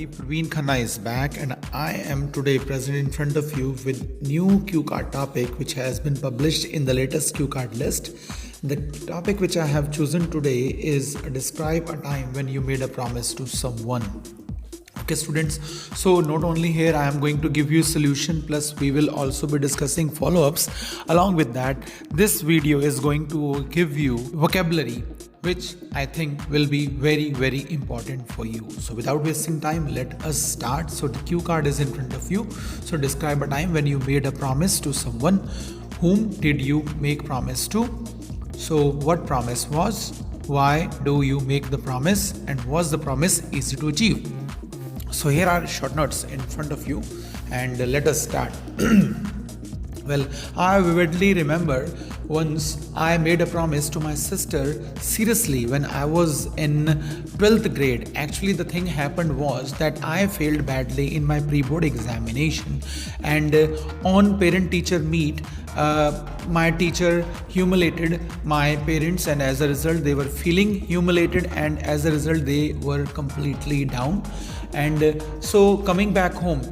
everybody, Parveen Khanna is back and I am today present in front of you with new cue card topic which has been published in the latest cue card list. The topic which I have chosen today is describe a time when you made a promise to someone. Okay students, so not only here I am going to give you solution, plus we will also be discussing follow-ups. Along with that, this video is going to give you vocabulary which I think will be very important for you. So without wasting time, let us start. So the cue card is in front of you. So describe a time when you made a promise to someone. Whom did you make promise to? So what promise was? Why do you make the promise? And was the promise easy to achieve? So here are short notes in front of you and let us start. Well, I vividly remember once I made a promise to my sister seriously when I was in 12th grade. Actually, the thing happened was that I failed badly in my pre-board examination, and on parent-teacher meet, my teacher humiliated my parents, and as a result they were feeling humiliated, and as a result they were completely down. And so coming back home,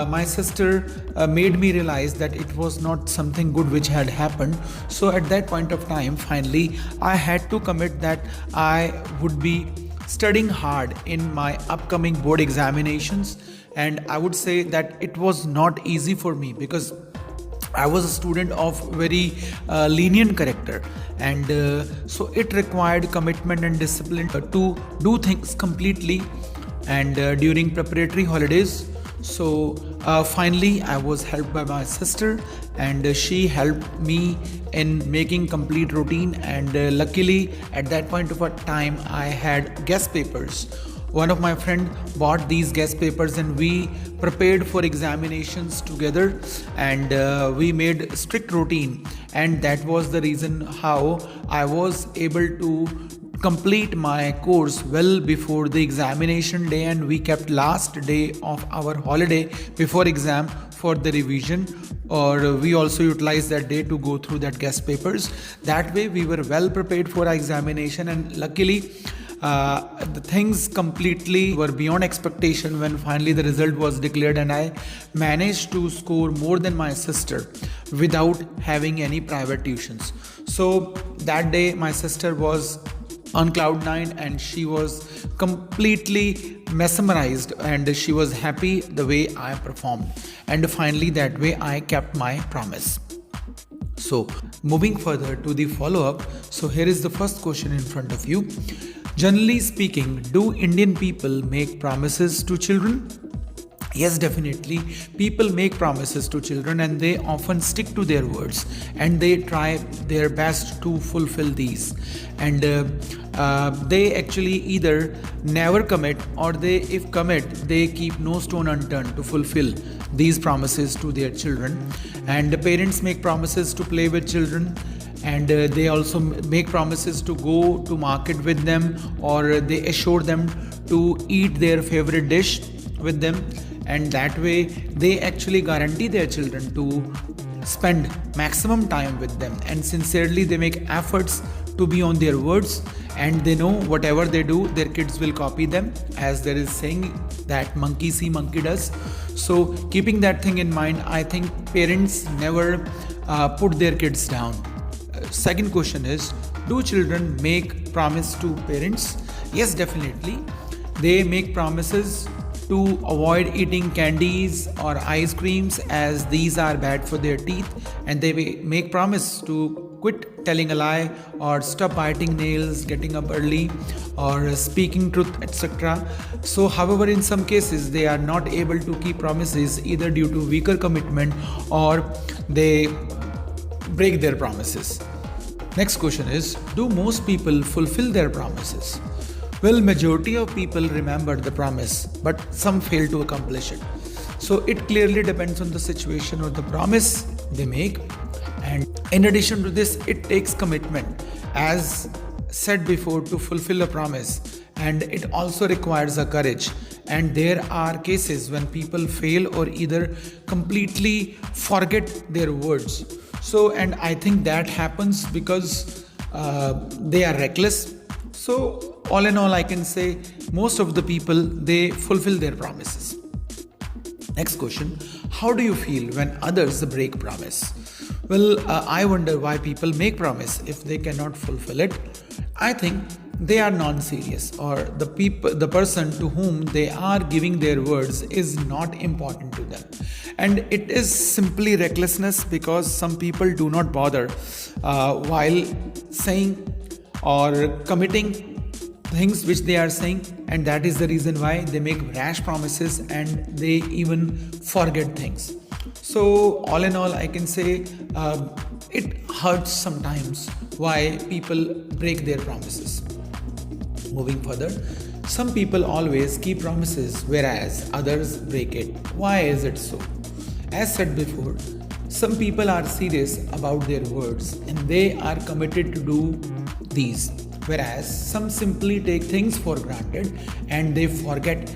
my sister made me realize that it was not something good which had happened. So at that point of time, finally I had to commit that I would be studying hard in my upcoming board examinations. And I would say that it was not easy for me because I was a student of very lenient character, and so it required commitment and discipline to do things completely. And during preparatory holidays, so finally I was helped by my sister, and she helped me in making complete routine. And luckily at that point of a time I had guest papers. One of my friend bought these guest papers and we prepared for examinations together, and we made strict routine, and that was the reason how I was able to complete my course well before the examination day, and we kept last day of our holiday before exam for the revision, or we also utilized that day to go through that guest papers. That way we were well prepared for our examination, and luckily the things completely were beyond expectation when finally the result was declared, and I managed to score more than my sister without having any private tuitions. So that day my sister was on cloud 9 and she was completely mesmerized, and she was happy the way I performed, and finally that way I kept my promise. So moving further to the follow-up, so here is the first question in front of you. Generally speaking, do Indian people make promises to children? Yes, definitely. People make promises to children and they often stick to their words, and they try their best to fulfill these. And they actually either never commit, or they, if commit, they keep no stone unturned to fulfill these promises to their children. And the parents make promises to play with children, and they also make promises to go to market with them, or they assure them to eat their favorite dish with them, and that way they actually guarantee their children to spend maximum time with them, and sincerely they make efforts to be on their words, and they know whatever they do their kids will copy them, as there is saying that monkey see monkey does. So keeping that thing in mind, I think parents never put their kids down. Second question is, do children make promise to parents? Yes, definitely. They make promises to avoid eating candies or ice creams, as these are bad for their teeth, and they make promise to quit telling a lie, or stop biting nails, getting up early, or speaking truth, etc. So however, in some cases they are not able to keep promises, either due to weaker commitment or they break their promises. Next question is, do most people fulfill their promises? Well, majority of people remember the promise, but some fail to accomplish it. So it clearly depends on the situation or the promise they make. And in addition to this, it takes commitment, as said before, to fulfill a promise, and it also requires a courage. And there are cases when people fail or either completely forget their words. So, and I think that happens because they are reckless. So all in all, I can say most of the people, they fulfill their promises. Next question, how do you feel when others break promise? Well, I wonder why people make promise if they cannot fulfill it. I think they are non-serious, or the person to whom they are giving their words is not important to them, and it is simply recklessness, because some people do not bother while saying or committing things which they are saying, and that is the reason why they make rash promises and they even forget things. So all in all, I can say it hurts sometimes why people break their promises. Moving further, some people always keep promises whereas others break it. Why is it so? As said before, some people are serious about their words and they are committed to do these, whereas some simply take things for granted and they forget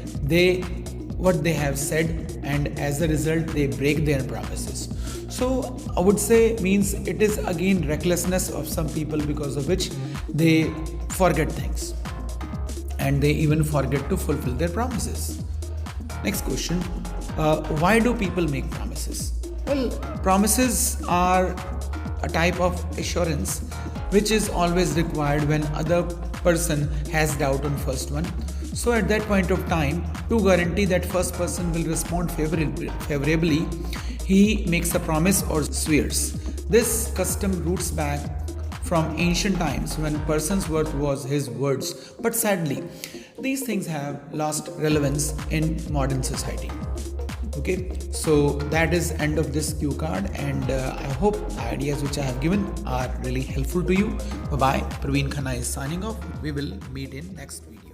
what they have said, and as a result they break their promises. So I would say means it is again recklessness of some people, because of which they forget things and they even forget to fulfill their promises. Next question, why do people make promises? Well, promises are a type of assurance which is always required when other person has doubt on first one. So at that point of time, to guarantee that first person will respond favorably, he makes a promise or swears. This custom roots back from ancient times when person's word was his words, but sadly these things have lost relevance in modern society. Okay, so that is end of this cue card, and I hope the ideas which I have given are really helpful to you. Bye bye. Parveen Khanna is signing off. We will meet in next video.